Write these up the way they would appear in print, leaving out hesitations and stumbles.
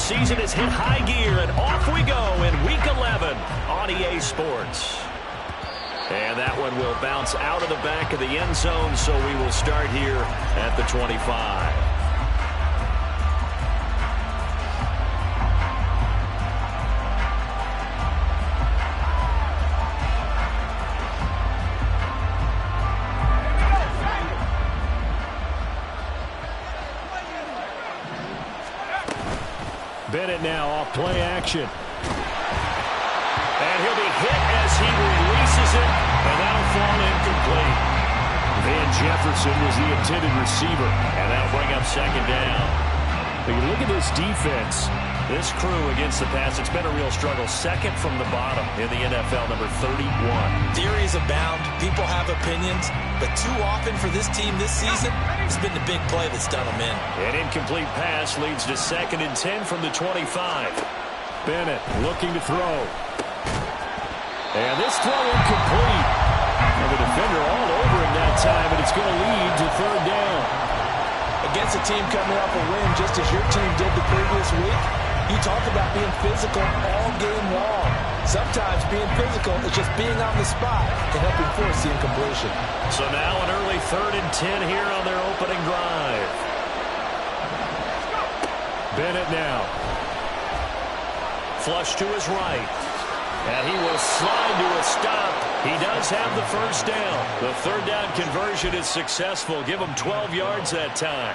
season has hit high gear, and off we go in Week 11 on EA Sports. And that one will bounce out of the back of the end zone, so we will start here at the 25. Bennett now off play action. And he'll be hit as he releases it, and that'll fall incomplete. Van Jefferson was the intended receiver, and that'll bring up second down. But you look at this defense. This crew against the pass, it's been a real struggle. Second from the bottom in the NFL, number 31. Theories abound. People have opinions. But too often for this team this season, it's been the big play that's done them in. An incomplete pass leads to 2nd and 10 from the 25. Bennett looking to throw. And this throw incomplete. And the defender all over him that time, and it's going to lead to 3rd down. Against a team coming off a win just as your team did the previous week, you talk about being physical all game long. Sometimes being physical is just being on the spot and helping force the incompletion. So now an early 3rd and 10 here on their opening drive. Bennett now. Flush to his right. And he will slide to a stop. He does have the 1st down. The 3rd down conversion is successful. Give him 12 yards that time.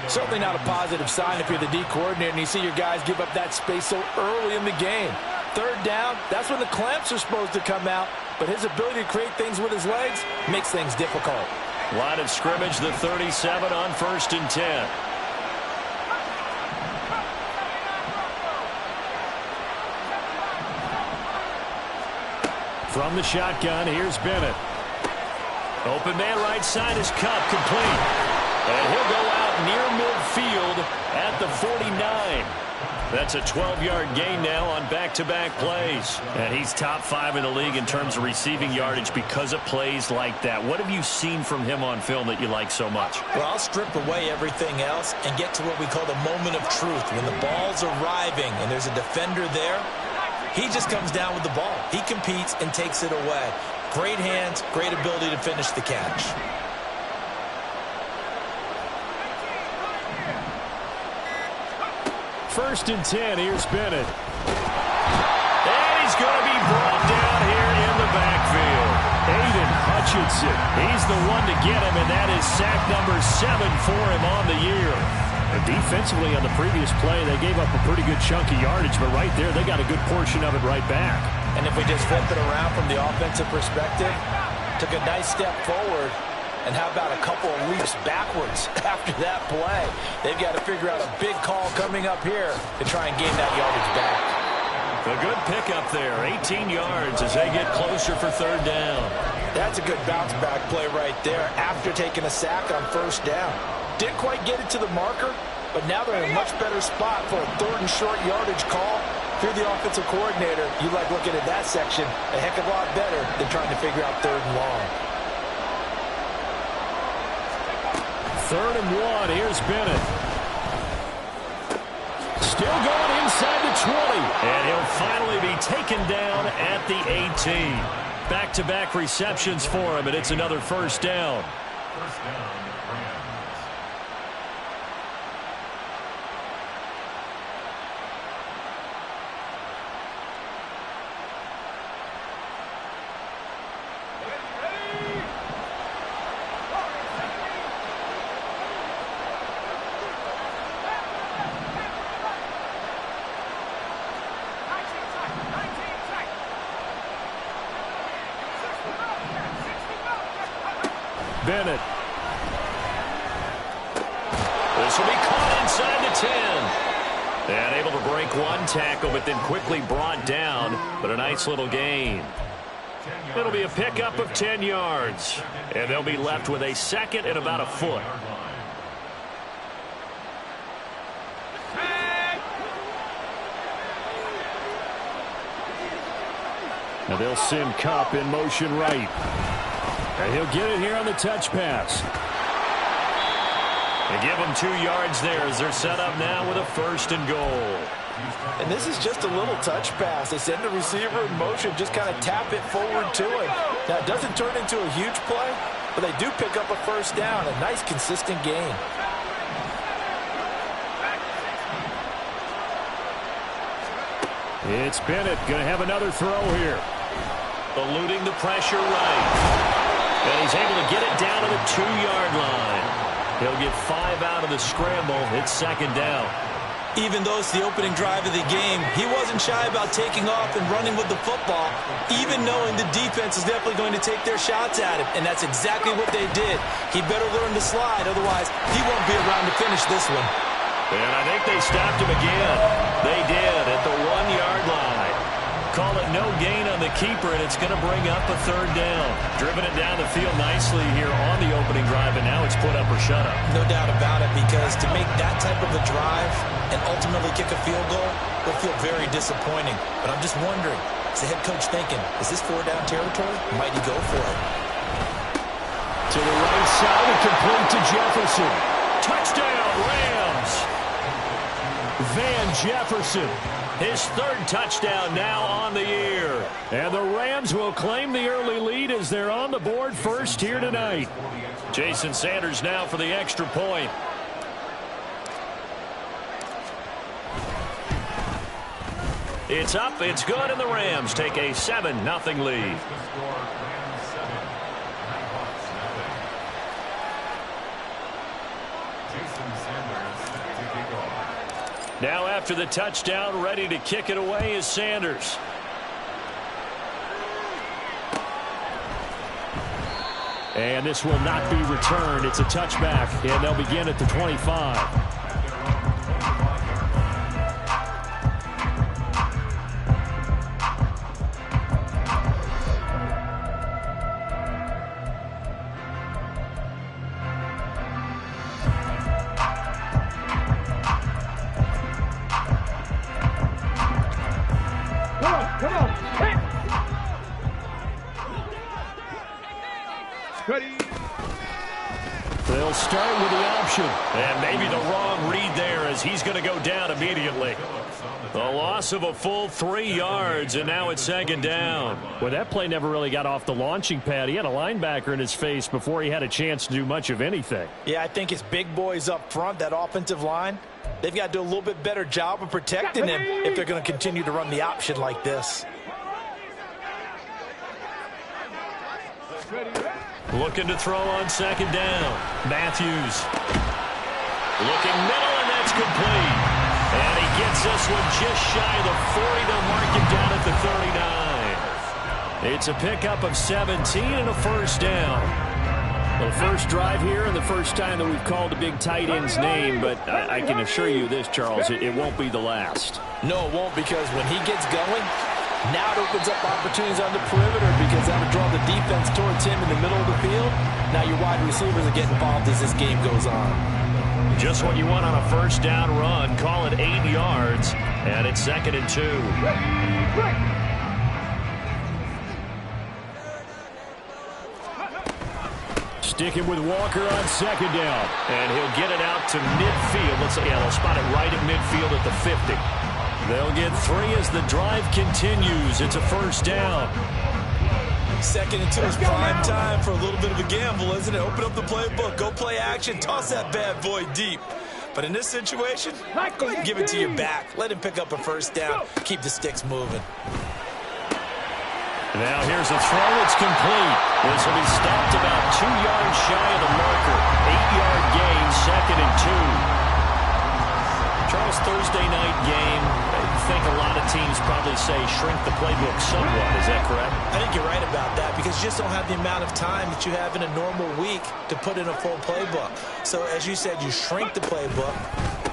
Certainly not a positive sign if you're the D coordinator and you see your guys give up that space so early in the game. 3rd down, that's when the clamps are supposed to come out. But his ability to create things with his legs makes things difficult. Line of scrimmage, the 37 on 1st and 10. From the shotgun, here's Bennett. Open man right side is Cup, complete. And he'll go out near midfield at the 49. That's a 12-yard gain now on back-to-back plays. And he's top 5 in the league in terms of receiving yardage because of plays like that. What have you seen from him on film that you like so much? Well, I'll strip away everything else and get to what we call the moment of truth. When the ball's arriving and there's a defender there, he just comes down with the ball. He competes and takes it away. Great hands, great ability to finish the catch. First and 10, here's Bennett. And he's going to be brought down here in the backfield. Aiden Hutchinson. He's the one to get him, and that is sack number 7 for him on the year. And defensively on the previous play, they gave up a pretty good chunk of yardage, but right there, they got a good portion of it right back. And if we just flip it around from the offensive perspective, took a nice step forward, and how about a couple of leaps backwards after that play? They've got to figure out a big call coming up here to try and gain that yardage back. A good pickup there, 18 yards as they get closer for 3rd down. That's a good bounce back play right there after taking a sack on 1st down. Didn't quite get it to the marker, but now they're in a much better spot for a 3rd and short yardage call. If you're the offensive coordinator, you like looking at that section a heck of a lot better than trying to figure out 3rd and long. 3rd and 1, here's Bennett. Still going inside the 20. And he'll finally be taken down at the 18. Back-to-back receptions for him, and it's another 1st down. First down. Bennett. This will be caught inside the 10. And able to break one tackle, but then quickly brought down. But a nice little gain. It'll be a pickup of 10 yards. And they'll be left with a 2nd and about a foot. Now they'll send Cup in motion right. And he'll get it here on the touch pass. They give him 2 yards there as they're set up now with a 1st and goal. And this is just a little touch pass. They send the receiver in motion, just kind of tap it forward to him. Now, it doesn't turn into a huge play, but they do pick up a first down. A nice, consistent gain. It's Bennett going to have another throw here. Eluding the pressure right. And he's able to get it down to the 2-yard line. He'll get 5 out of the scramble. It's second down. Even though it's the opening drive of the game, he wasn't shy about taking off and running with the football, even knowing the defense is definitely going to take their shots at him. And that's exactly what they did. He better learn to slide, otherwise he won't be around to finish this one. And I think they stopped him again. They did at the 1-yard line. Call it no gain on the keeper, and it's going to bring up a third down. Driven it down the field nicely here on the opening drive, and now it's put up or shut up. No doubt about it, because to make that type of a drive and ultimately kick a field goal will feel very disappointing. But I'm just wondering, is the head coach thinking, is this 4-down territory? Might he go for it? To the right side and complete to Jefferson. Touchdown, Rams! Van Jefferson. His third touchdown now on the year. And the Rams will claim the early lead as they're on the board first here tonight. Jason Sanders now for the extra point. It's up, it's good, and the Rams take a 7-0 lead. Now after the touchdown, ready to kick it away is Sanders. And this will not be returned. It's a touchback, and they'll begin at the 25. They'll start with the option. And maybe the wrong read there as he's going to go down immediately. The loss of a full 3 yards, and now it's second down. Well, that play never really got off the launching pad. He had a linebacker in his face before he had a chance to do much of anything. Yeah, I think his big boys up front, that offensive line, they've got to do a little bit better job of protecting him if they're going to continue to run the option like this. Looking to throw on second down. Matthews. Looking middle, and that's complete. And he gets this one just shy of the 40. They'll mark him down at the 39. It's a pickup of 17 and a first down. Well, the first drive here and the first time that we've called a big tight end's name, but I can assure you this, Charles, it won't be the last. No, it won't, because when he gets going, now it opens up opportunities on the perimeter, because that would draw the defense towards him in the middle of the field. Now your wide receivers will get involved as this game goes on. Just what you want on a first down run. Call it 8 yards, and it's 2nd and 2. Sticking with Walker on second down. And he'll get it out to midfield. They'll spot it right at midfield at the 50. They'll get 3 as the drive continues. It's a first down. 2nd and 2 is prime time for a little bit of a gamble, isn't it? Open up the playbook, go play action, toss that bad boy deep. But in this situation, go ahead and give it to your back. Let him pick up a first down. Keep the sticks moving. Now here's a throw. It's complete. This will be stopped about 2 yards shy of the marker. 8-yard gain, 2nd and 2. Charles, Thursday night game, I think a lot of teams probably say shrink the playbook somewhat. Is that correct? I think you're right about that, because you just don't have the amount of time that you have in a normal week to put in a full playbook. So as you said, you shrink the playbook,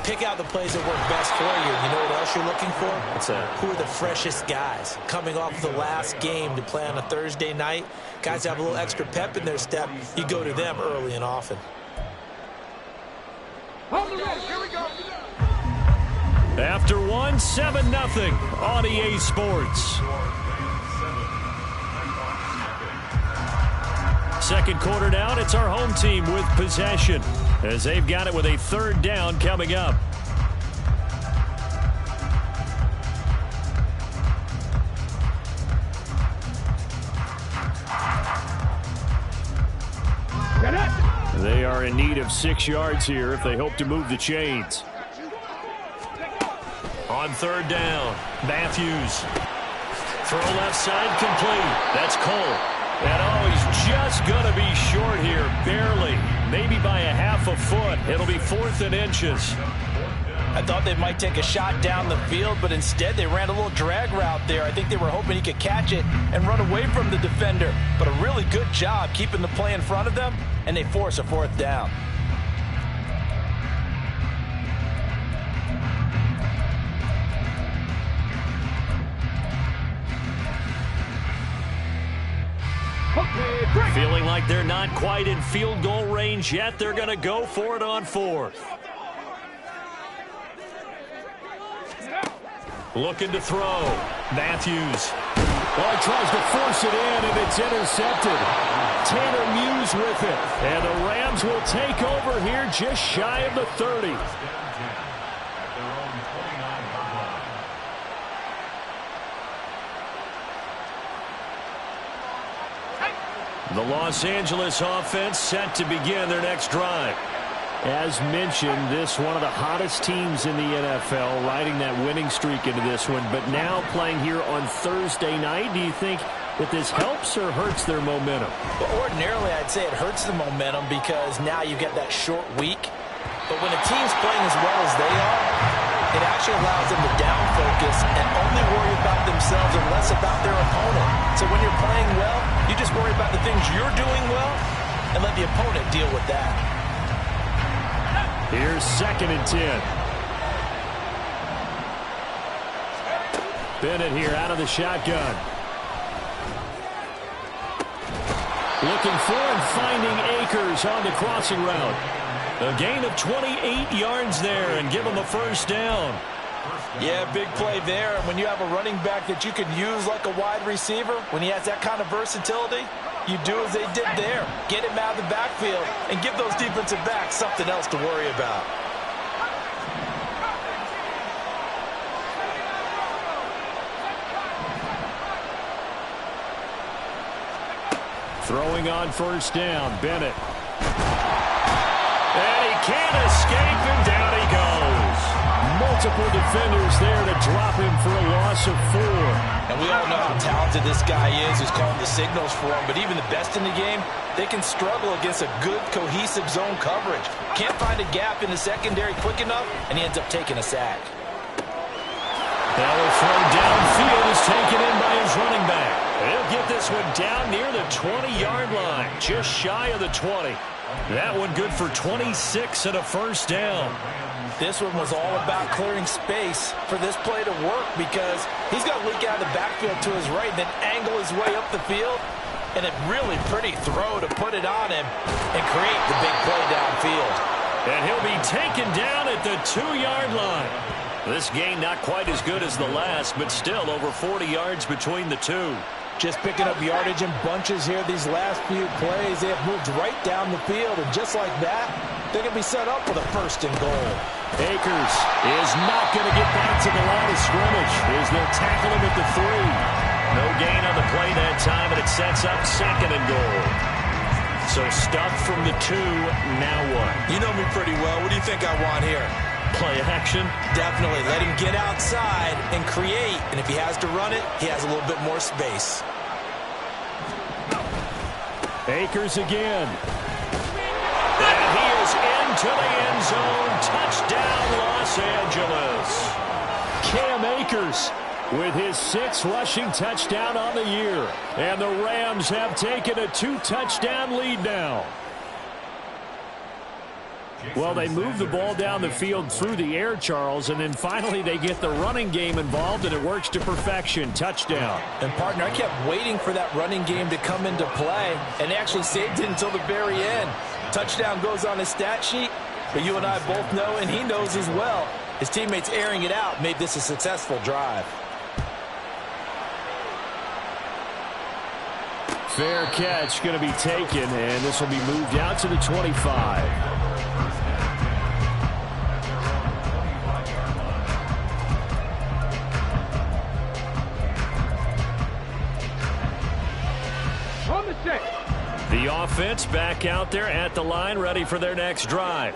pick out the plays that work best for you. You know what else you're looking for? What's that? Who are the freshest guys coming off the last game to play on a Thursday night? Guys that have a little extra pep in their step, you go to them early and often. Here we go. After 1, 7-0 on EA Sports. Second quarter down, it's our home team with possession, as they've got it with a third down coming up. are in need of 6 yards here if they hope to move the chains. On third down, Matthews. Throw left side complete. That's Cole. And oh, he's just going to be short here, barely. Maybe by a half a foot. It'll be 4th and inches. I thought they might take a shot down the field, but instead they ran a little drag route there. I think they were hoping he could catch it and run away from the defender. But a really good job keeping the play in front of them, and they force a 4th down. Feeling like they're not quite in field goal range yet. They're going to go for it on 4th. Looking to throw. Matthews. Well, he tries to force it in, and it's intercepted. Tanner Muse with it. And the Rams will take over here just shy of the 30. The Los Angeles offense set to begin their next drive. As mentioned, this one of the hottest teams in the NFL, riding that winning streak into this one, but now playing here on Thursday night. Do you think that this helps or hurts their momentum? Well, ordinarily, I'd say it hurts the momentum because now you get that short week. But when a team's playing as well as they are, it actually allows them to down focus and only worry about themselves and less about their opponent. So when you're playing well, you just worry about the things you're doing well and let the opponent deal with that. Here's 2nd and 10. Bennett here out of the shotgun. Looking for and finding Akers on the crossing route. A gain of 28 yards there and give them a 1st down. Yeah, big play there. And when you have a running back that you can use like a wide receiver, when he has that kind of versatility, you do as they did there. Get him out of the backfield and give those defensive backs something else to worry about. Throwing on 1st down, Bennett. And he can't escape, and down he goes. Multiple defenders there to drop him for a loss of 4. And we all know how talented this guy is who's calling the signals for him, but even the best in the game, they can struggle against a good, cohesive zone coverage. Can't find a gap in the secondary quick enough, and he ends up taking a sack. Now a throw downfield is taken in by his running back. He'll get this one down near the 20-yard line, just shy of the 20. That one good for 26 and a 1st down. This one was all about clearing space for this play to work because he's got to leak out of the backfield to his right, then angle his way up the field, and a really pretty throw to put it on him and create the big play downfield. And he'll be taken down at the 2-yard line. This gain not quite as good as the last, but still over 40 yards between the two. Just picking up yardage in bunches here these last few plays. They have moved right down the field, and just like that, they're going to be set up for the 1st and goal. Akers is not going to get back to the line of scrimmage as they'll tackle him at the 3. No gain on the play that time, and it sets up 2nd and goal. So stuffed from the 2, now what? You know me pretty well. What do you think I want here? Play action? Definitely. Let him get outside and create. And if he has to run it, he has a little bit more space. Akers again. And he is into the end zone. Touchdown, Los Angeles. Cam Akers with his 6th rushing touchdown on the year. And the Rams have taken a 2-touchdown lead now. Well, they move the ball down the field through the air, Charles, and then finally they get the running game involved, and it works to perfection. Touchdown. And, partner, I kept waiting for that running game to come into play, and they actually saved it until the very end. Touchdown goes on his stat sheet, but you and I both know, and he knows as well, his teammates airing it out made this a successful drive. Fair catch going to be taken, and this will be moved out to the 25. The offense back out there at the line, ready for their next drive.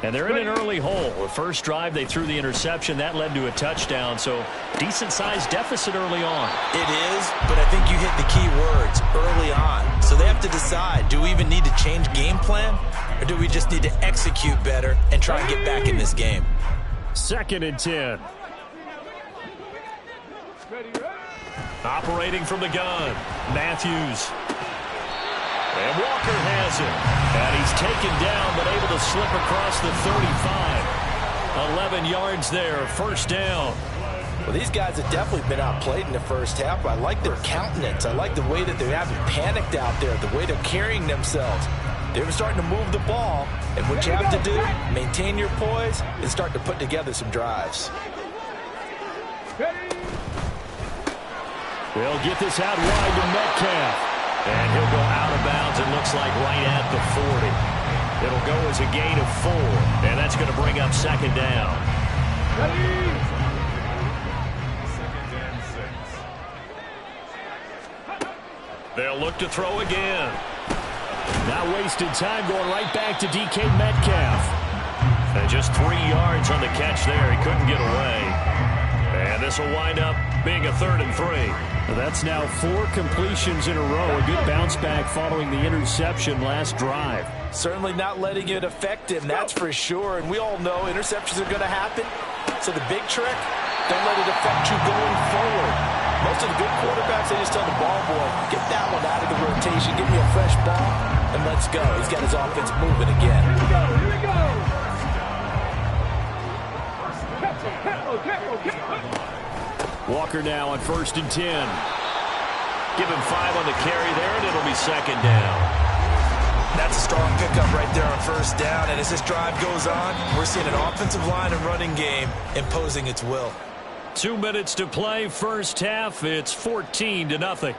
And they're in an early hole. The first drive, they threw the interception. That led to a touchdown, so decent-sized deficit early on. It is, but I think you hit the key words, early on. So they have to decide, do we even need to change game plan, or do we just need to execute better and try and get back in this game? 2nd and 10. Operating from the gun, Matthews. And Walker has it. And he's taken down, but able to slip across the 35. 11 yards there, first down. Well, these guys have definitely been outplayed in the first half. I like their countenance. I like the way that they haven't panicked out there, the way they're carrying themselves. They're starting to move the ball, and what you have to do, maintain your poise and start to put together some drives. They'll get this out wide to Metcalf. And he'll go out of bounds, it looks like right at the 40. It'll go as a gain of 4, and that's going to bring up 2nd down. They'll look to throw again. Not wasting time, going right back to DK Metcalf. And just 3 yards on the catch there. He couldn't get away. And this will wind up being a 3rd and 3. That's now 4 completions in a row. A good bounce back following the interception last drive. Certainly not letting it affect him, that's for sure. And we all know interceptions are going to happen. So the big trick, don't let it affect you going forward. Most of the good quarterbacks, they just tell the ball boy, get that one out of the rotation, give me a fresh ball, and let's go. He's got his offense moving again. Here we go, here we go. Walker now on 1st and 10. Give him 5 on the carry there, and it'll be 2nd down. That's a strong pickup right there on 1st down. And as this drive goes on, we're seeing an offensive line and running game imposing its will. 2 minutes to play, first half. It's 14-0.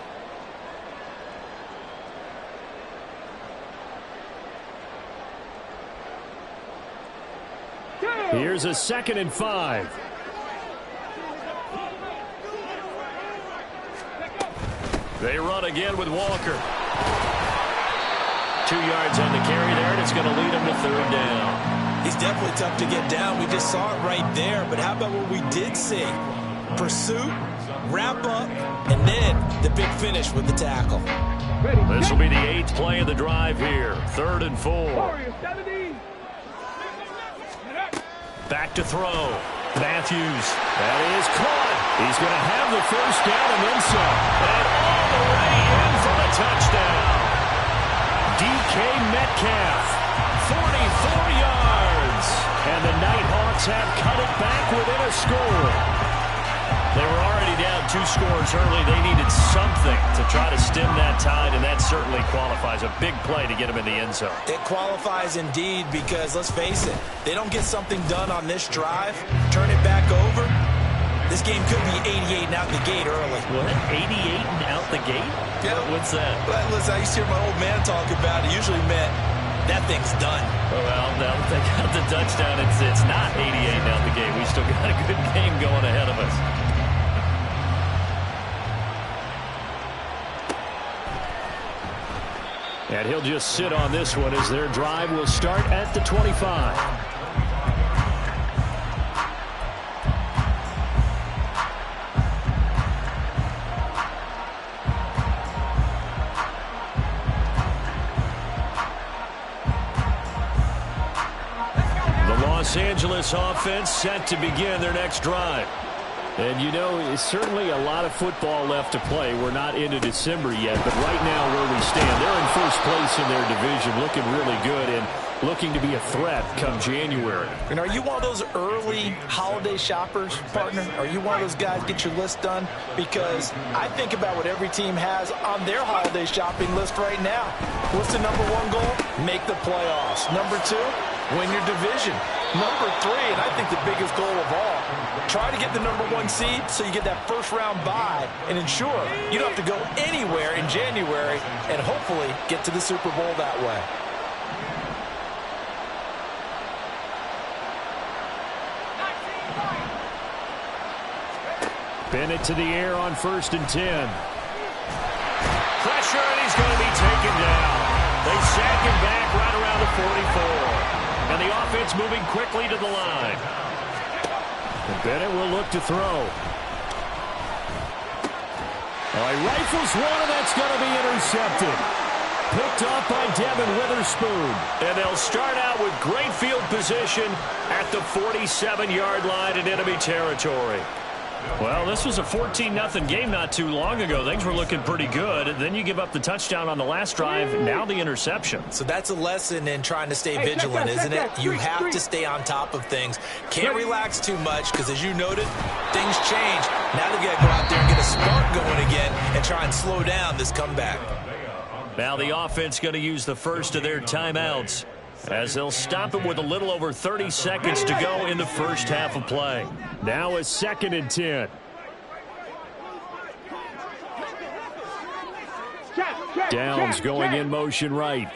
Here's a 2nd and 5. They run again with Walker. 2 yards on the carry there, and it's going to lead him to 3rd down. He's definitely tough to get down. We just saw it right there. But how about what we did see? Pursuit, wrap up, and then the big finish with the tackle. This will be the 8th play of the drive here. 3rd and 4. Back to throw. Matthews. That is caught. He's going to have the first down and then some. And all the way in for the touchdown. DK Metcalf, 44 yards. And the Nighthawks have cut it back within a score. They were already down 2 scores early. They needed something to try to stem that tide, and that certainly qualifies. A big play to get them in the end zone. It qualifies indeed because, let's face it, they don't get something done on this drive, turn it back over, this game could be 88 and out the gate early. What? 88 and out the gate? Yeah. What's that? Well, listen, I used to hear my old man talk about it. Usually meant that thing's done. Well, now that they got the touchdown, it's not 88 and out the gate. We still got a good game going ahead of us. And he'll just sit on this one as their drive will start at the 25. The Los Angeles offense set to begin their next drive. And you know, it's certainly a lot of football left to play. We're not into December yet, but right now where we stand, they're in first place in their division, looking really good and looking to be a threat come January. And are you one of those early holiday shoppers, partner? Are you one of those guys get your list done? Because I think about what every team has on their holiday shopping list right now. What's the #1 goal? Make the playoffs. #2, win your division. #3, and I think the biggest goal of all, try to get the #1 seed so you get that first round bye and ensure you don't have to go anywhere in January and hopefully get to the Super Bowl that way. Bennett to the air on 1st and 10. pressure, and he's going to be taken down. They sack him back right around the 44. And the offense moving quickly to the line. And Bennett will look to throw. All right, rifles one, and that's going to be intercepted. Picked off by Devin Witherspoon. And they'll start out with great field position at the 47-yard line in enemy territory. Well, this was a 14-0 game not too long ago. Things were looking pretty good. Then you give up the touchdown on the last drive. Now the interception. So that's a lesson in trying to stay vigilant, isn't it? You have to stay on top of things. Can't relax too much because, as you noted, things change. Now they've got to go out there and get a spark going again and try and slow down this comeback. Now the offense going to use the first of their timeouts as they'll stop it with a little over 30 seconds to go in the first half of play. Now a 2nd and 10. Downs going in motion right.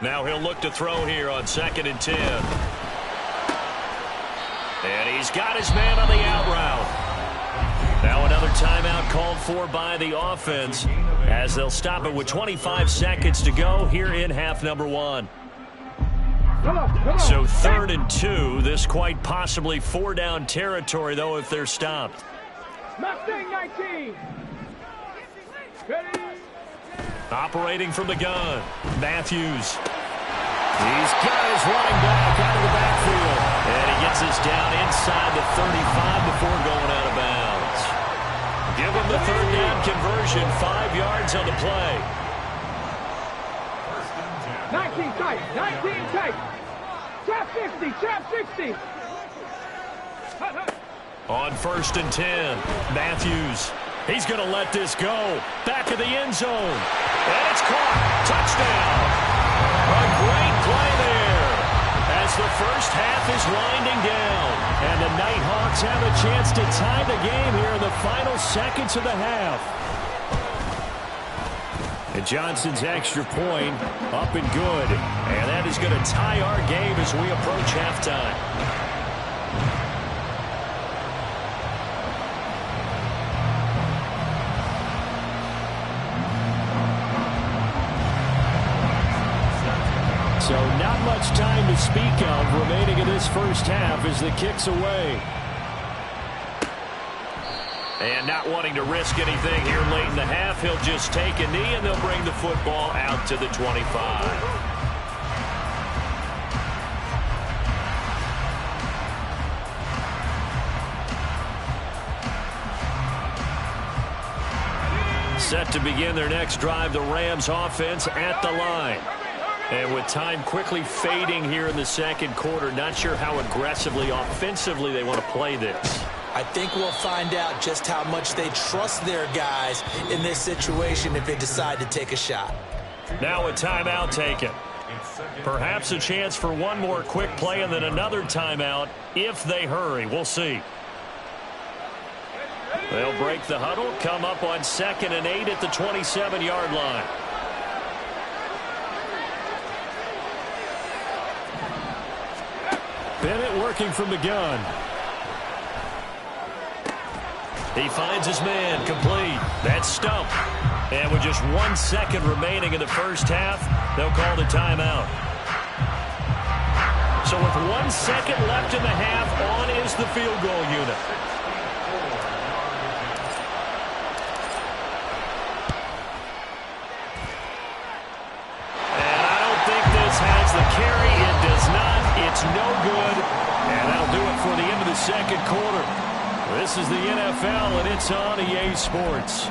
Now he'll look to throw here on 2nd and 10. And he's got his man on the out route. Now another timeout called for by the offense as they'll stop it with 25 seconds to go here in half number 1. So 3rd and 2. This quite possibly 4-down territory, though, if they're stopped. Mustang 19. Ready? Operating from the gun, Matthews. He's got his running back out of the backfield. And he gets us down inside the 35 before going out of bounds. Give him the 3rd down conversion, 5 yards on the play. 19 tight, 19 tight. Trap 60, trap 60. On 1st and 10, Matthews. He's going to let this go. Back of the end zone. And it's caught. Touchdown. A great play there as the first half is winding down. And the Nighthawks have a chance to tie the game here in the final seconds of the half. And Johnson's extra point up and good. And that is going to tie our game as we approach halftime. So not much time to speak of remaining in this first half as the kick's away. And not wanting to risk anything here late in the half, he'll just take a knee and they'll bring the football out to the 25. Set to begin their next drive, the Rams offense at the line. And with time quickly fading here in the second quarter, not sure how aggressively, offensively they want to play this. I think we'll find out just how much they trust their guys in this situation if they decide to take a shot. Now a timeout taken. Perhaps a chance for one more quick play and then another timeout if they hurry. We'll see. They'll break the huddle, come up on 2nd and 8 at the 27-yard line. Bennett working from the gun. He finds his man, complete. That's Stump. And with just 1 second remaining in the first half, they'll call the timeout. So with 1 second left in the half, on is the field goal unit. And I don't think this has the carry. It does not. It's no good. And that'll do it for the end of the second quarter. This is the NFL, and it's on EA Sports.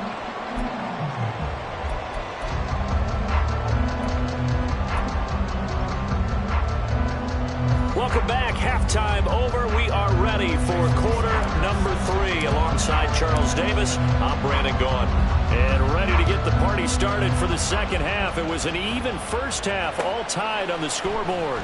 Welcome back. Halftime over. We are ready for quarter number 3. Alongside Charles Davis, I'm Brandon Gaughan. And ready to get the party started for the second half. It was an even first half, all tied on the scoreboard.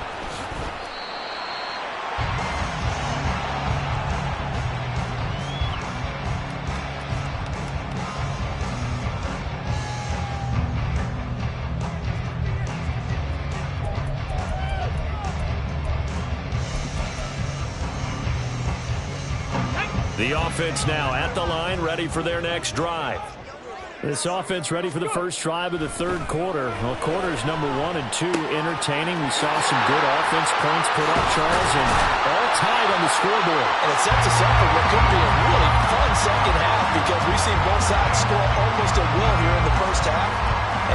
The offense now at the line, ready for their next drive. This offense ready for the first drive of the third quarter. Well, quarters number 1 and 2 entertaining. We saw some good offense points put up, Charles, and all tied on the scoreboard. And it sets us up for what could be a really fun second half because we've seen both sides score almost at will here in the first half.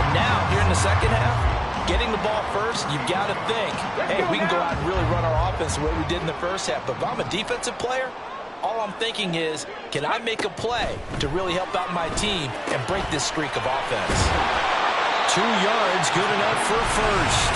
And now, here in the second half, getting the ball first, you've got to think, hey, we can go out and really run our offense the way we did in the first half. But if I'm a defensive player, all I'm thinking is, can I make a play to really help out my team and break this streak of offense? 2 yards, good enough for a first.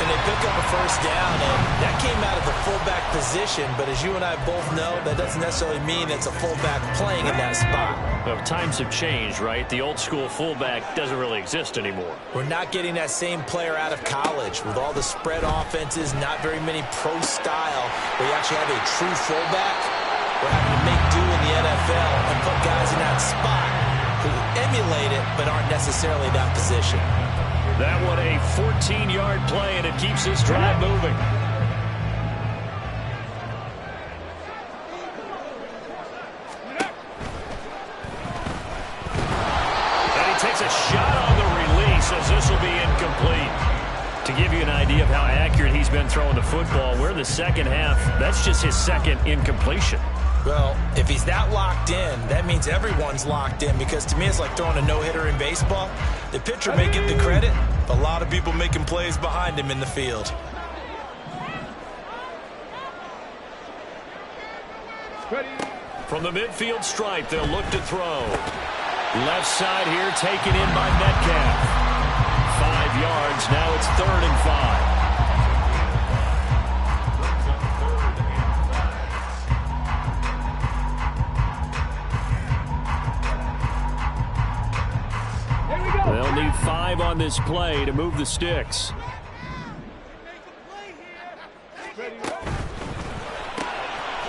And they pick up a first down, and that came out of the fullback position. But as you and I both know, that doesn't necessarily mean it's a fullback playing in that spot. Well, times have changed, right? The old school fullback doesn't really exist anymore. We're not getting that same player out of college with all the spread offenses, not very many pro style, where you actually have a true fullback. We're having to make do in the NFL and put guys in that spot who emulate it but aren't necessarily in that position. That one a 14-yard play, and it keeps this drive moving. And he takes a shot on the release as this will be incomplete. To give you an idea of how accurate he's been throwing the football, we're in the second half. That's just his second incompletion. Well, if he's that locked in, that means everyone's locked in because to me it's like throwing a no-hitter in baseball. The pitcher may get the credit, but a lot of people making plays behind him in the field. From the midfield stripe, they'll look to throw. Left side here taken in by Metcalf. 5 yards, now it's 3rd and 5. They'll need 5 on this play to move the sticks.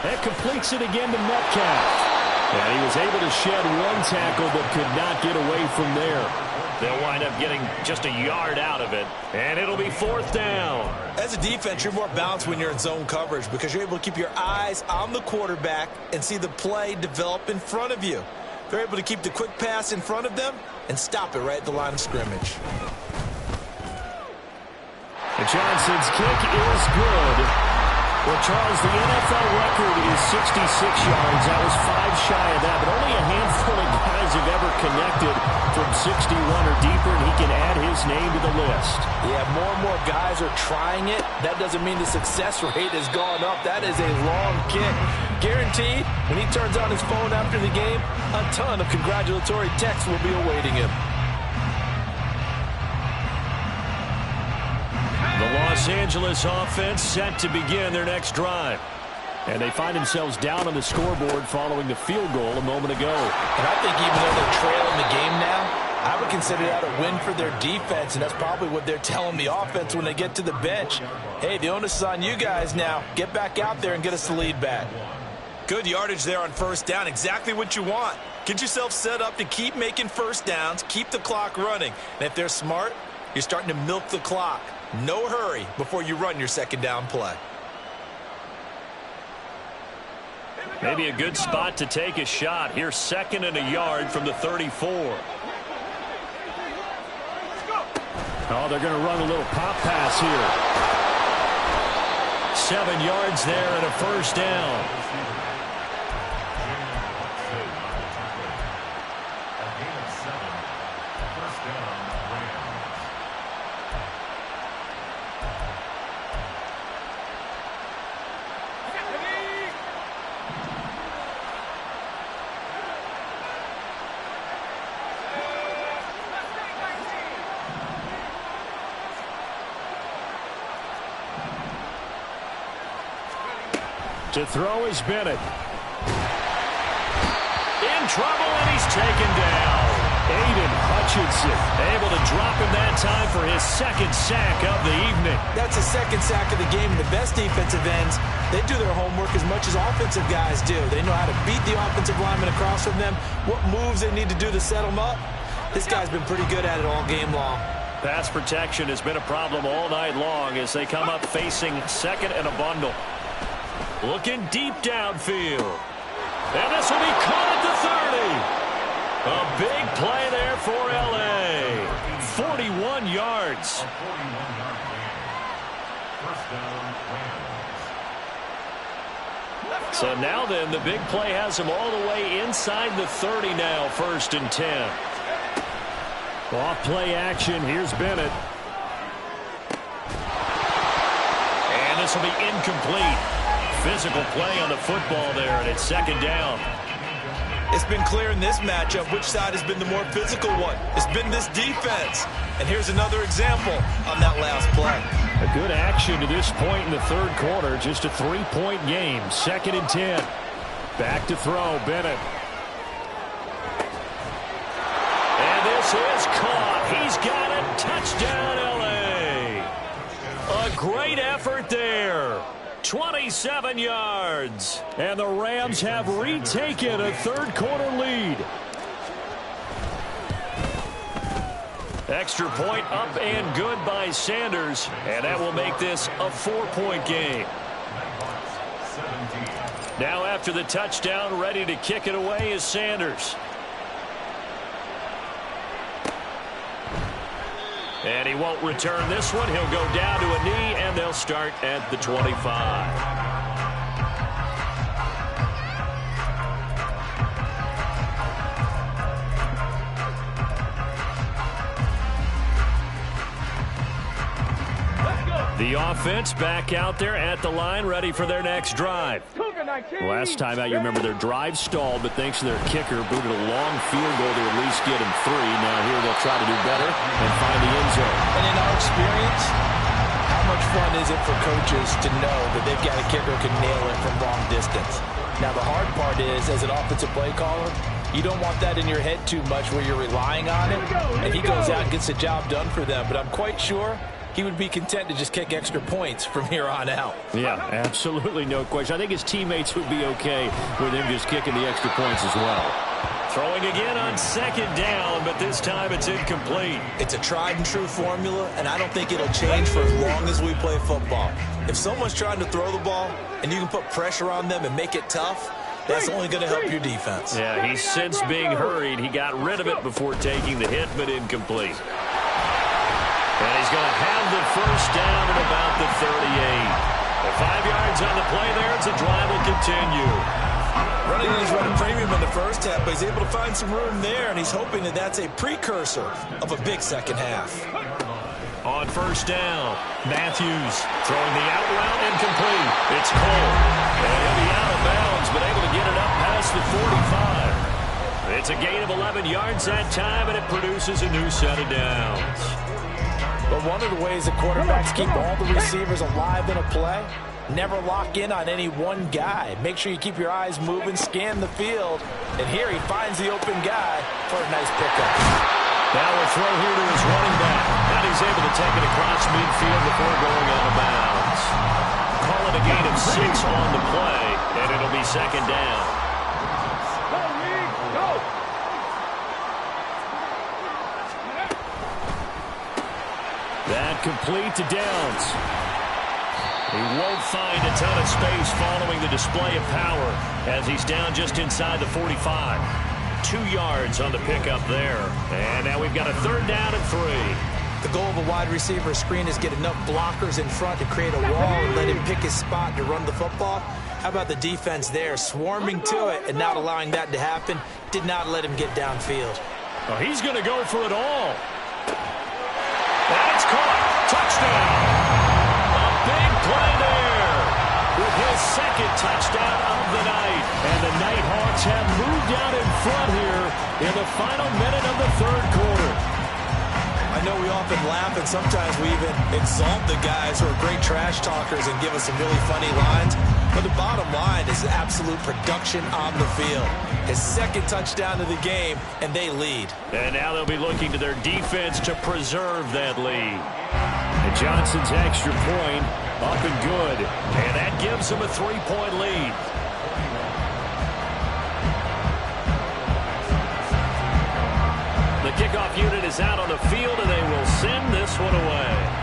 That completes it again to Metcalf. And he was able to shed 1 tackle but could not get away from there. They'll wind up getting just a yard out of it, and it'll be 4th down. As a defense, you're more balanced when you're in zone coverage because you're able to keep your eyes on the quarterback and see the play develop in front of you. They're able to keep the quick pass in front of them and stop it right at the line of scrimmage. And Johnson's kick is good. Well, Charles, the NFL record is 66 yards. That was 5 shy of that, but only a handful of guys have ever connected from 61 or deeper, and he can add his name to the list. Yeah, more and more guys are trying it. That doesn't mean the success rate has gone up. That is a long kick. Guaranteed, when he turns on his phone after the game, a ton of congratulatory texts will be awaiting him. The Los Angeles offense set to begin their next drive. And they find themselves down on the scoreboard following the field goal a moment ago. And I think even though they're trailing the game now, I would consider that a win for their defense, and that's probably what they're telling the offense when they get to the bench. Hey, the onus is on you guys now. Get back out there and get us the lead back. Good yardage there on first down. Exactly what you want. Get yourself set up to keep making first downs, keep the clock running. And if they're smart, you're starting to milk the clock. No hurry before you run your second down play. Maybe a good spot to take a shot. Here's 2nd and a yard from the 34. Oh, they're going to run a little pop pass here. 7 yards there and a first down. To throw is Bennett. In trouble, and he's taken down. Aiden Hutchinson Able to drop him that time for his 2nd sack of the evening. That's the 2nd sack of the game. The best defensive ends, they do their homework as much as offensive guys do. They know how to beat the offensive lineman across from them, what moves they need to do to set them up. This guy's been pretty good at it all game long. Pass protection has been a problem all night long as they come up facing 2nd and a bundle. Looking deep downfield. And this will be caught at the 30. A big play there for L.A. 41 yards. So now then, the big play has him all the way inside the 30 now, 1st and 10. Off play action. Here's Bennett. And this will be incomplete. Physical play on the football there, and it's 2nd down. It's been clear in this matchup which side has been the more physical one. It's been this defense. And here's another example on that last play. A good action to this point in the 3rd quarter. Just a 3-point game. 2nd and 10. Back to throw, Bennett. And this is caught. He's got it. Touchdown, L.A. A great effort there. 27 yards. And the Rams have retaken a 3rd quarter lead. Extra point up and good by Sanders. And that will make this a 4-point game. Now after the touchdown, ready to kick it away is Sanders. And he won't return this one. He'll go down to a knee, and they'll start at the 25. The offense back out there at the line, ready for their next drive. Last time out, you remember their drive stalled, but thanks to their kicker, booted a long field goal to at least get him 3. Now here they'll try to do better and find the end zone. And in our experience, how much fun is it for coaches to know that they've got a kicker who can nail it from long distance? Now the hard part is, as an offensive play caller, you don't want that in your head too much where you're relying on it. And he goes out and gets the job done for them. But I'm quite sure he would be content to just kick extra points from here on out. Yeah, absolutely no question. I think his teammates would be okay with him just kicking the extra points as well. Throwing again on 2nd down, but this time it's incomplete. It's a tried and true formula, and I don't think it'll change for as long as we play football. If someone's trying to throw the ball and you can put pressure on them and make it tough, that's only going to help your defense. Yeah, he's since being hurried. He got rid of it before taking the hit, but incomplete. And he's going to have the 1st down at about the 38. The 5 yards on the play there. It's a drive will continue. Running his run premium in the first half, but he's able to find some room there, and he's hoping that that's a precursor of a big second half. On 1st down, Matthews throwing the out route incomplete. It's Cole. And he'll be out of bounds, but able to get it up past the 45. It's a gain of 11 yards that time, and it produces a new set of downs. But one of the ways that quarterbacks keep all the receivers alive in a play, never lock in on any one guy. Make sure you keep your eyes moving, scan the field. And here he finds the open guy for a nice pickup. Now a throw here to his running back. And he's able to take it across midfield before going out of bounds. Call it a gain of 6 on the play, and it'll be 2nd down. That complete to Downs. He won't find a ton of space following the display of power as he's down just inside the 45. 2 yards on the pickup there. And now we've got a 3rd down and 3. The goal of a wide receiver screen is get enough blockers in front to create a wall and let him pick his spot to run the football. How about the defense there, swarming to it and not allowing that to happen? Did not let him get downfield. Oh, he's going to go for it all. That's caught. Touchdown. A big play there with his 2nd touchdown of the night. And the Nighthawks have moved out in front here in the final minute of the 3rd quarter. I know we often laugh and sometimes we even exalt the guys who are great trash talkers and give us some really funny lines. But the bottom line is absolute production on the field. His 2nd touchdown of the game, and they lead. And now they'll be looking to their defense to preserve that lead. And Johnson's extra point up and good. And that gives them a 3-point lead. The kickoff unit is out on the field, and they will send this one away.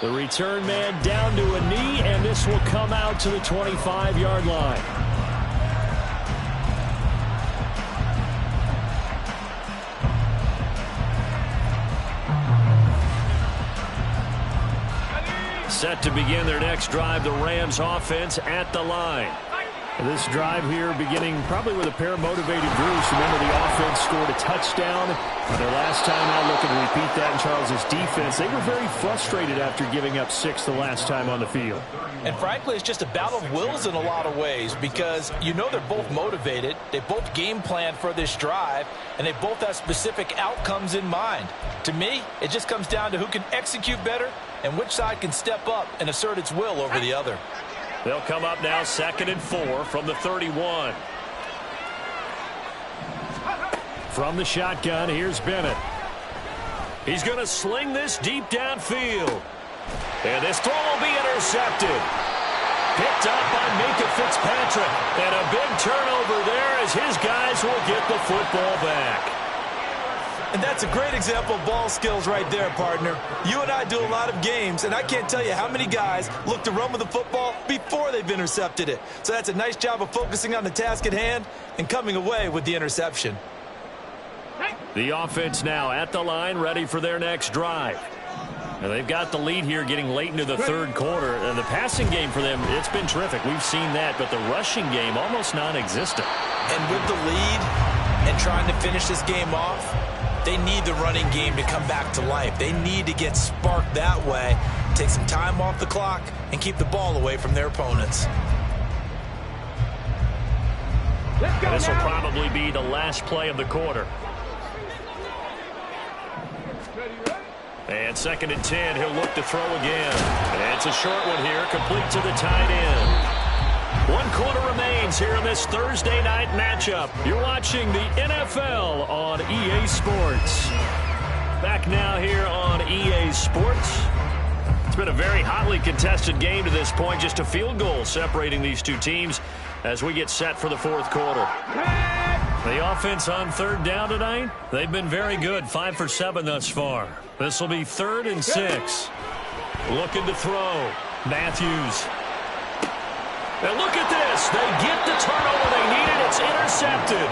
The return man down to a knee, and this will come out to the 25-yard line. Set to begin their next drive, the Rams offense at the line. This drive here beginning probably with a pair of motivated Bruce. Remember, the offense scored a touchdown. Their last time out, looking to repeat that in Charles's defense. They were very frustrated after giving up 6 the last time on the field. And frankly, it's just a battle of wills in a lot of ways because you know they're both motivated. They both game plan for this drive, and they both have specific outcomes in mind. To me, it just comes down to who can execute better and which side can step up and assert its will over the other. They'll come up now 2nd and 4 from the 31. From the shotgun, here's Bennett. He's going to sling this deep downfield. And this throw will be intercepted. Picked up by Minka Fitzpatrick. And a big turnover there as his guys will get the football back. And that's a great example of ball skills right there, partner. You and I do a lot of games, and I can't tell you how many guys look to run with the football before they've intercepted it. So that's a nice job of focusing on the task at hand and coming away with the interception. The offense now at the line, ready for their next drive. Now they've got the lead here getting late into the third quarter. And the passing game for them, it's been terrific. We've seen that, but the rushing game almost non-existent. And with the lead and trying to finish this game off, they need the running game to come back to life. They need to get sparked that way, take some time off the clock, and keep the ball away from their opponents. This will probably be the last play of the quarter. And 2nd and 10, he'll look to throw again. And it's a short one here, complete to the tight end. 1 quarter remains here in this Thursday night matchup. You're watching the NFL on EA Sports. Back now here on EA Sports. It's been a very hotly contested game to this point. Just a field goal separating these two teams as we get set for the fourth quarter. The offense on 3rd down tonight, they've been very good. 5 for 7 thus far. This will be 3rd and 6. Looking to throw. Matthews. And look at this. They get the turnover they needed. It's intercepted.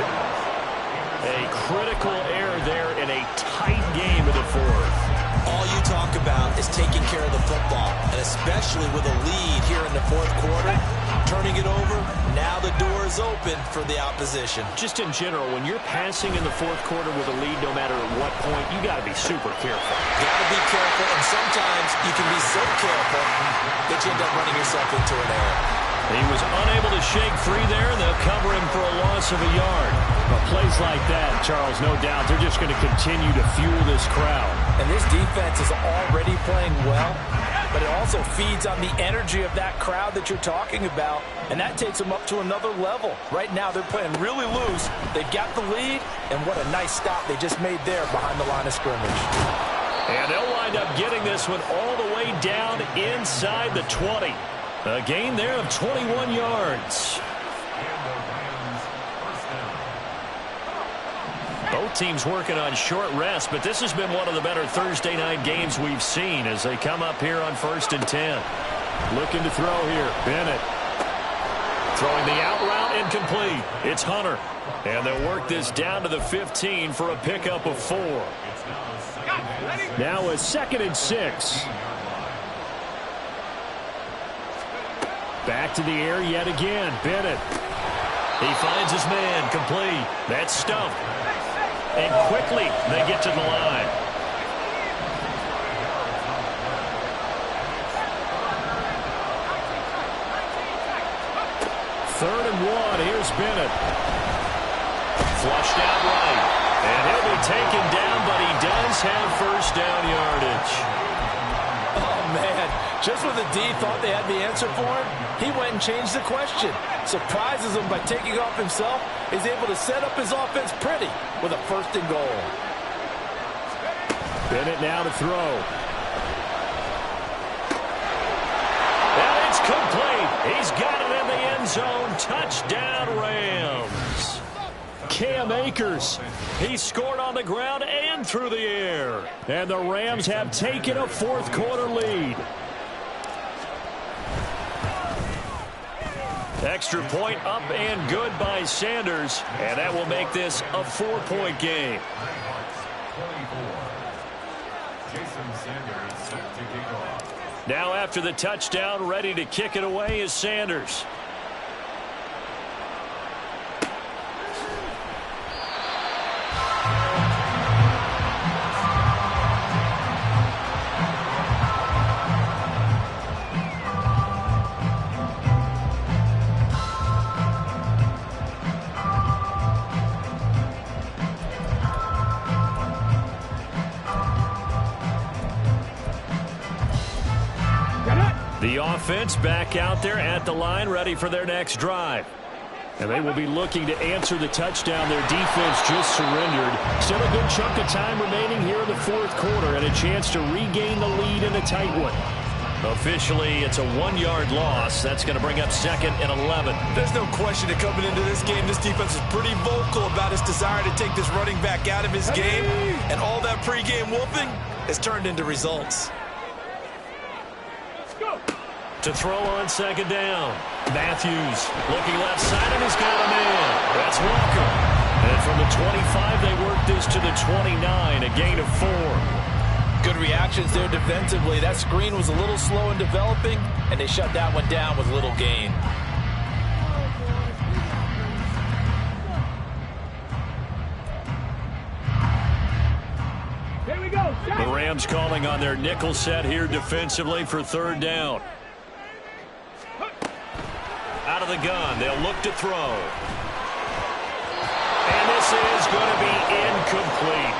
A critical error there in a tight game of the fourth. All you talk about is taking care of the football, and especially with a lead here in the fourth quarter, turning it over, now the door is open for the opposition. Just in general, when you're passing in the fourth quarter with a lead, no matter at what point, you got to be super careful. Got to be careful, and sometimes you can be so careful that you end up running yourself into an error. He was unable to shake free there, and they'll cover him for a loss of a yard. Well, plays like that, Charles, no doubt, they're just going to continue to fuel this crowd. And this defense is already playing well, but it also feeds on the energy of that crowd that you're talking about, and that takes them up to another level. Right now, they're playing really loose. They've got the lead, and what a nice stop they just made there behind the line of scrimmage. And they'll wind up getting this one all the way down inside the 20. A gain there of 21 yards. Both teams working on short rest, but this has been one of the better Thursday night games we've seen as they come up here on 1st and 10. Looking to throw here. Bennett. Throwing the out route incomplete. It's Hunter. And they'll work this down to the 15 for a pickup of 4. Now a 2nd and 6. Back to the air yet again. Bennett. He finds his man complete. That's stumped. And quickly they get to the line. Third and 1. Here's Bennett. Flushed out right. And he'll be taken down, but he does have first down yardage. Oh, man. Just when the D thought they had the answer for him, he went and changed the question. Surprises him by taking off himself. He's able to set up his offense pretty with a 1st and goal. Bennett now to throw. And it's complete. He's got it in the end zone. Touchdown, Rams. Cam Akers. He scored on the ground and through the air. And the Rams have taken a fourth-quarter lead. Extra point up and good by Sanders. And that will make this a 4-point game. Now after the touchdown, ready to kick it away is Sanders. The offense back out there at the line, ready for their next drive. And they will be looking to answer the touchdown their defense just surrendered. Still a good chunk of time remaining here in the fourth quarter and a chance to regain the lead in a tight one. Officially, it's a 1-yard loss. That's going to bring up second and 11. There's no question that coming into this game, this defense is pretty vocal about its desire to take this running back out of his game. And all that pregame whooping has turned into results. To throw on second down. Matthews looking left side, and he's got him in. That's Walker. And from the 25, they work this to the 29, a gain of 4. Good reactions there defensively. That screen was a little slow in developing, and they shut that one down with little gain. Here we go. The Rams calling on their nickel set here defensively for third down. Out of the gun, they'll look to throw. And this is going to be incomplete.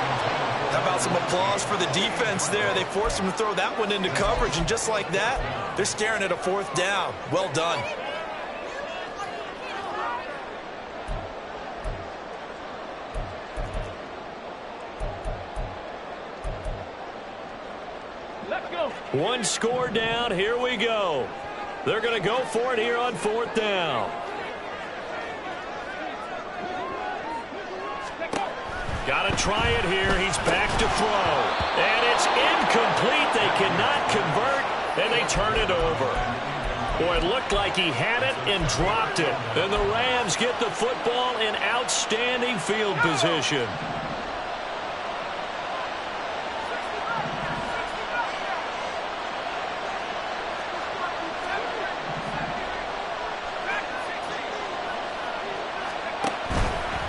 How about some applause for the defense there? They forced him to throw that one into coverage, and just like that, they're staring at a fourth down. Well done. Let's go. One score down. Here we go. They're going to go for it here on fourth down. Got to try it here. He's back to throw. And it's incomplete. They cannot convert, and they turn it over. Boy, it looked like he had it and dropped it. And the Rams get the football in outstanding field position.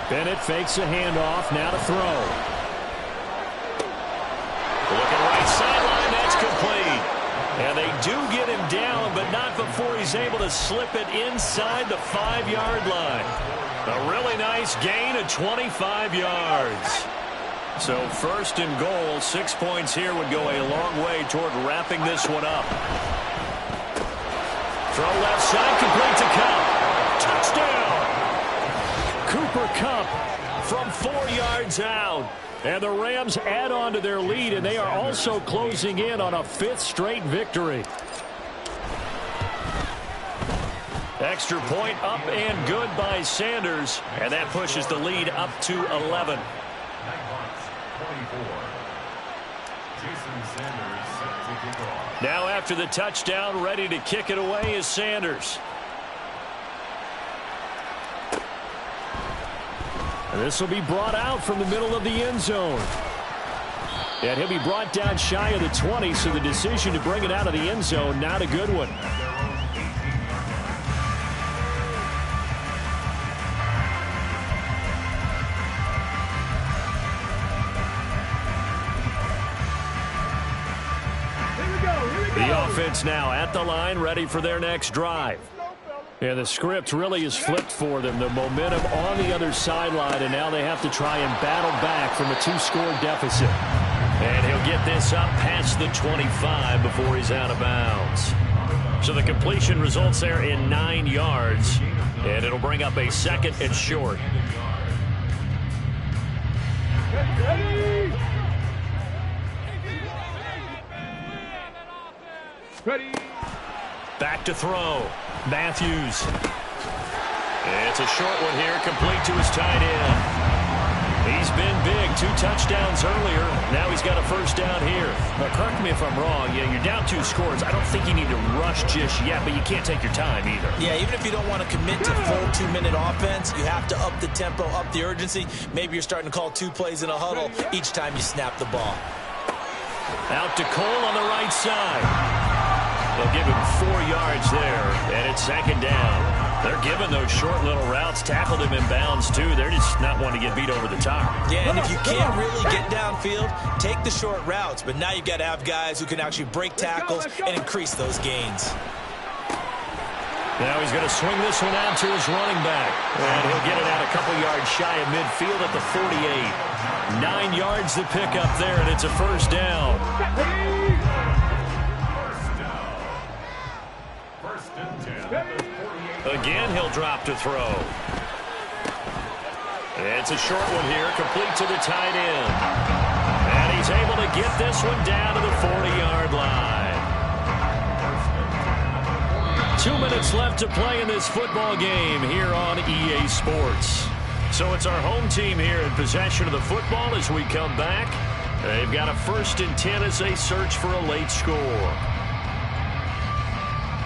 Bennett fakes a handoff, now to throw. Looking right sideline, that's complete. And they do get him down, but not before he's able to slip it inside the 5-yard line. A really nice gain of 25 yards. So first and goal, 6 points here would go a long way toward wrapping this one up. Throw left side, complete to Cup. Touchdown! Cooper Kupp from 4 yards out. And the Rams add on to their lead, and they are also closing in on a 5th straight victory. Extra point up and good by Sanders, and that pushes the lead up to 11. Now after the touchdown, ready to kick it away is Sanders. And this will be brought out from the middle of the end zone. And he'll be brought down shy of the 20, so the decision to bring it out of the end zone, not a good one. The offense now at the line, ready for their next drive. And the script really is flipped for them. The momentum on the other sideline, and now they have to try and battle back from a 2-score deficit. And he'll get this up past the 25 before he's out of bounds. So the completion results there in 9 yards, and it'll bring up a second and short. Ready. Back to throw. Matthews. It's a short one here, complete to his tight end. He's been big. 2 touchdowns earlier. Now he's got a first down here. Now, correct me if I'm wrong. Yeah, you're down 2 scores. I don't think you need to rush just yet, but you can't take your time either. Yeah, even if you don't want to commit to full 2-minute offense, you have to up the tempo, up the urgency. Maybe you're starting to call 2 plays in a huddle each time you snap the ball. Out to Cole on the right side. They'll give him 4 yards there, and it's second down. They're giving those short little routes. Tackled him in bounds, too. They're just not wanting to get beat over the top. Yeah, and if you can't really get downfield, take the short routes. But now you've got to have guys who can actually break tackles and increase those gains. Now he's going to swing this one out to his running back. And he'll get it out a couple yards shy of midfield at the 48. 9 yards to pick up there, and it's a first down. Again, he'll drop to throw. It's a short one here, complete to the tight end. And he's able to get this one down to the 40-yard line. 2 minutes left to play in this football game here on EA Sports. So it's our home team here in possession of the football as we come back. They've got a 1st and 10 as they search for a late score.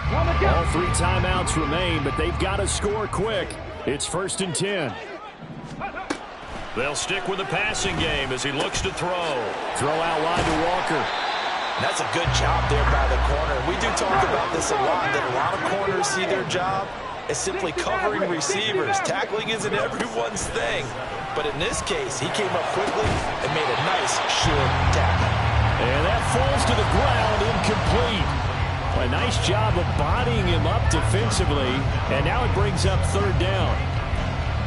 All 3 timeouts remain, but they've got to score quick. It's 1st and 10. They'll stick with the passing game as he looks to throw. Throw out wide to Walker. That's a good job there by the corner. We do talk about this a lot, that a lot of corners see their job as simply covering receivers. Tackling isn't everyone's thing. But in this case, he came up quickly and made a nice, short tackle. And that falls to the ground, incomplete. A nice job of bodying him up defensively, and now it brings up 3rd down.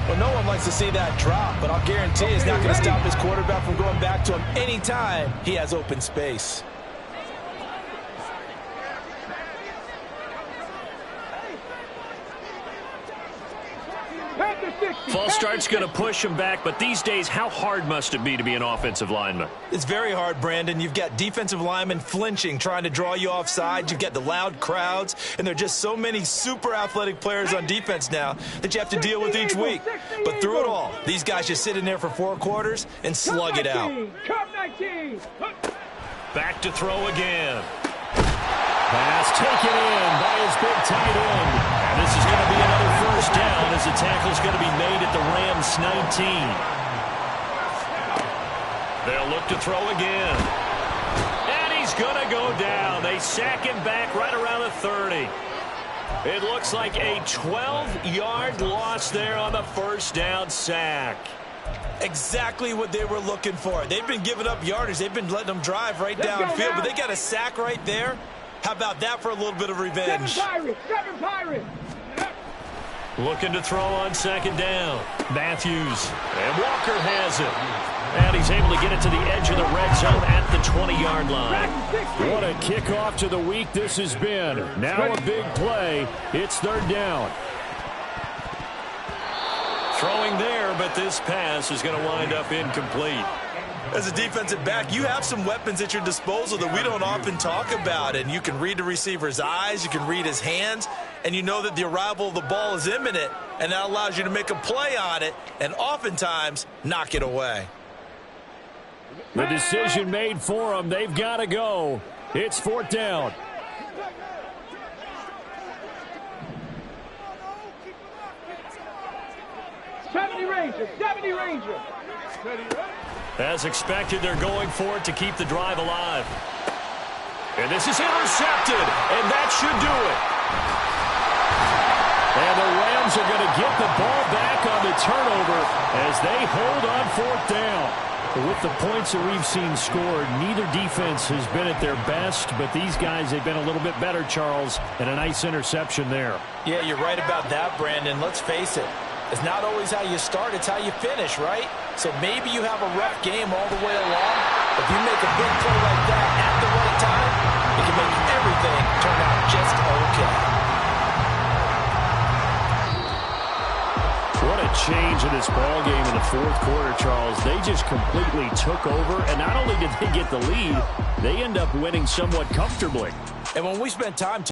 Well, no one likes to see that drop, but I'll guarantee it's not going to stop his quarterback from going back to him anytime he has open space. False start's going to push him back, but these days, how hard must it be to be an offensive lineman? It's very hard, Brandon. You've got defensive linemen flinching, trying to draw you offside. You've got the loud crowds, and there are just so many super athletic players on defense now that you have to deal with each week. But through it all, these guys just sit in there for 4 quarters and slug it out. Back to throw again. Pass taken in by his big tight end. And this is going to be another first down as the tackle's going to be made at the Rams 19. They'll look to throw again. And he's going to go down. They sack him back right around the 30. It looks like a 12-yard loss there on the first down sack. Exactly what they were looking for. They've been giving up yardage. They've been letting them drive right downfield, but they got a sack right there. How about that for a little bit of revenge? 7 Pirates! Looking to throw on 2nd down. Matthews. And Walker has it. And he's able to get it to the edge of the red zone at the 20-yard line. What a kickoff to the week this has been. Now a big play. It's 3rd down. Throwing there, but this pass is going to wind up incomplete. As a defensive back, you have some weapons at your disposal that we don't often talk about. And you can read the receiver's eyes, you can read his hands, and you know that the arrival of the ball is imminent, and that allows you to make a play on it and oftentimes knock it away. The decision made for them. They've got to go. It's 4th down. As expected, they're going for it to keep the drive alive. And this is intercepted, and that should do it. And the Rams are going to get the ball back on the turnover as they hold on 4th down. With the points that we've seen scored, neither defense has been at their best, but these guys, they've been a little bit better, Charles, and a nice interception there. Yeah, you're right about that, Brandon. Let's face it. It's not always how you start, it's how you finish, right? So maybe you have a rough game all the way along. If you make a big play like that at the right time, it can make everything turn out just okay. What a change in this ball game in the 4th quarter, Charles. They just completely took over, and not only did they get the lead, they end up winning somewhat comfortably. And when we spend time